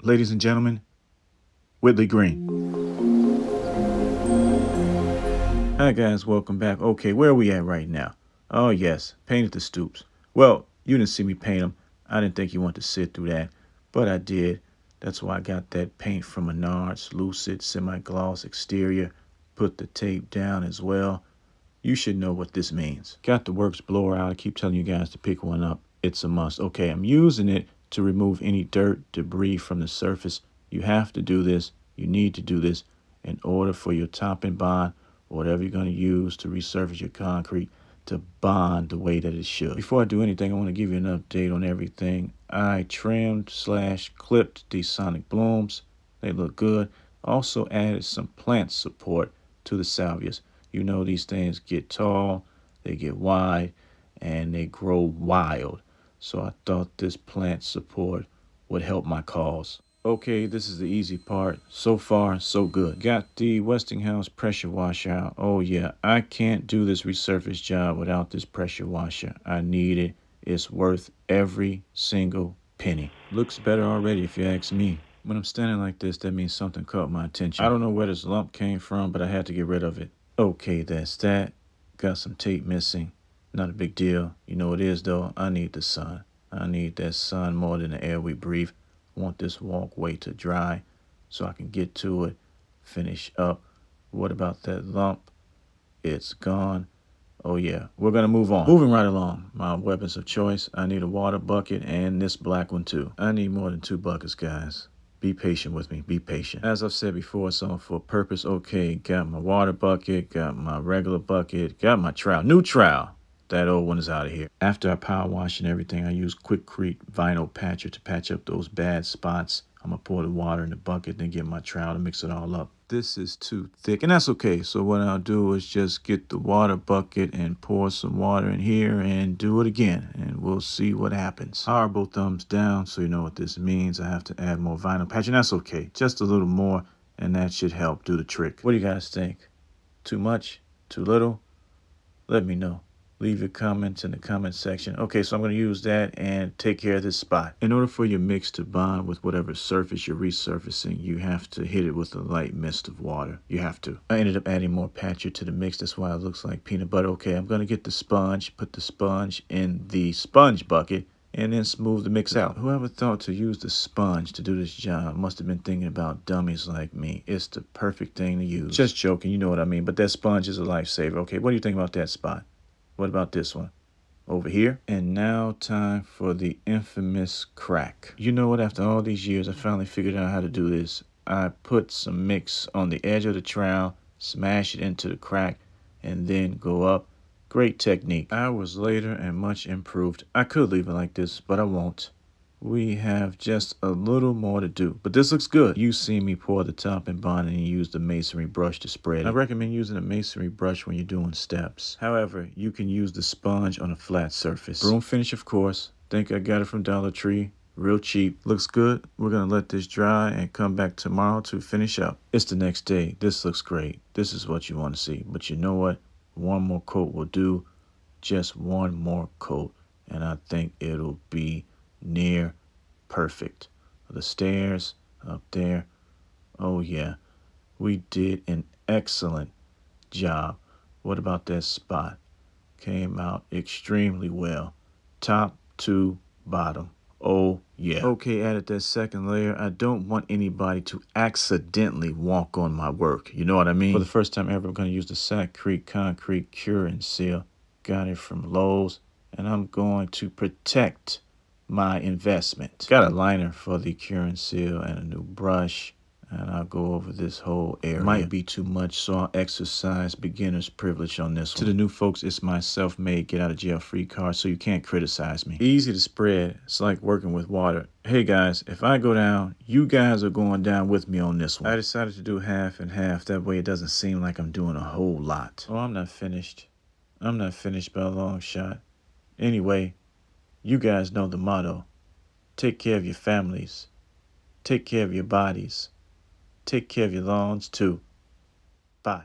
ladies and gentlemen, Whitley Green. Hi guys, welcome back. Okay, where are we at right now? Oh yes, painted the stoops. Well, you didn't see me paint them. I didn't think you wanted to sit through that, but I did. That's why I got that paint from Menards, Lucid, semi-gloss exterior. Put the tape down as well. You should know what this means. Got the works blower out. I keep telling you guys to pick one up. It's a must. Okay, I'm using it to remove any dirt, debris from the surface. You have to do this. You need to do this in order for your top and bond, or whatever you're going to use to resurface your concrete, to bond the way that it should. Before I do anything, I want to give you an update on everything. I trimmed/clipped these sonic blooms. They look good. Also added some plant support to the salvias. You know, these things get tall, they get wide, and they grow wild. So I thought this plant support would help my cause. Okay, this is the easy part. So far, so good. Got the Westinghouse pressure washer out. Oh yeah, I can't do this resurface job without this pressure washer. I need it. It's worth every single penny. Looks better already if you ask me. When I'm standing like this, that means something caught my attention. I don't know where this lump came from, but I had to get rid of it. Okay, that's that. Got some tape missing. Not a big deal. You know what it is, though? I need the sun. I need that sun more than the air we breathe. I want this walkway to dry so I can get to it, finish up. What about that lump? It's gone. Oh, yeah. We're going to move on. Moving right along. My weapons of choice. I need a water bucket and this black one, too. I need more than 2 buckets, guys. Be patient with me. Be patient. As I've said before, it's on for a purpose. Okay, got my water bucket, got my regular bucket, got my trowel. New trowel. That old one is out of here. After I power wash and everything, I use Quikrete vinyl patcher to patch up those bad spots. I'm going to pour the water in the bucket, then get my trowel to mix it all up. This is too thick, and that's okay. So what I'll do is just get the water bucket and pour some water in here and do it again, and we'll see what happens. Horrible thumbs down, so you know what this means. I have to add more vinyl patch, and that's okay. Just a little more, and that should help do the trick. What do you guys think? Too much? Too little? Let me know. Leave your comments in the comment section. Okay, so I'm going to use that and take care of this spot. In order for your mix to bond with whatever surface you're resurfacing, you have to hit it with a light mist of water. You have to. I ended up adding more patcher to the mix. That's why it looks like peanut butter. Okay, I'm going to get the sponge, put the sponge in the sponge bucket, and then smooth the mix out. Whoever thought to use the sponge to do this job must have been thinking about dummies like me. It's the perfect thing to use. Just joking, you know what I mean. But that sponge is a lifesaver. Okay, what do you think about that spot? What about this one? Over here? And now time for the infamous crack. You know what? After all these years, I finally figured out how to do this. I put some mix on the edge of the trowel, smash it into the crack, and then go up. Great technique. Hours later and much improved. I could leave it like this, but I won't. We have just a little more to do, but this looks good. You see me pour the top and bond and use the masonry brush to spread it. I recommend using a masonry brush when you're doing steps. However, you can use the sponge on a flat surface. Broom finish, of course. Think I got it from Dollar Tree. Real cheap. Looks good. We're going to let this dry and come back tomorrow to finish up. It's the next day. This looks great. This is what you want to see. But you know what? One more coat will do. Just one more coat. And I think it'll be near perfect. The stairs up there. Oh yeah, we did an excellent job. What about that spot? Came out extremely well. Top to bottom. Oh yeah. Okay, added that second layer. I don't want anybody to accidentally walk on my work. You know what I mean? For the first time ever, I'm going to use the Sakrete concrete cure and seal. Got it from Lowe's, and I'm going to protect my investment. Got a liner for the cure and seal and a new brush, and I'll go over this whole area. Might be too much, so I'll exercise beginner's privilege on this one. To the new folks, it's my self-made get out of jail free card, so you can't criticize me. Easy to spread. It's like working with water. Hey guys, if I go down, you guys are going down with me on this one. I decided to do half and half. That way it doesn't seem like I'm doing a whole lot. Oh, I'm not finished. I'm not finished by a long shot. Anyway, you guys know the motto. Take care of your families. Take care of your bodies. Take care of your lawns too. Bye.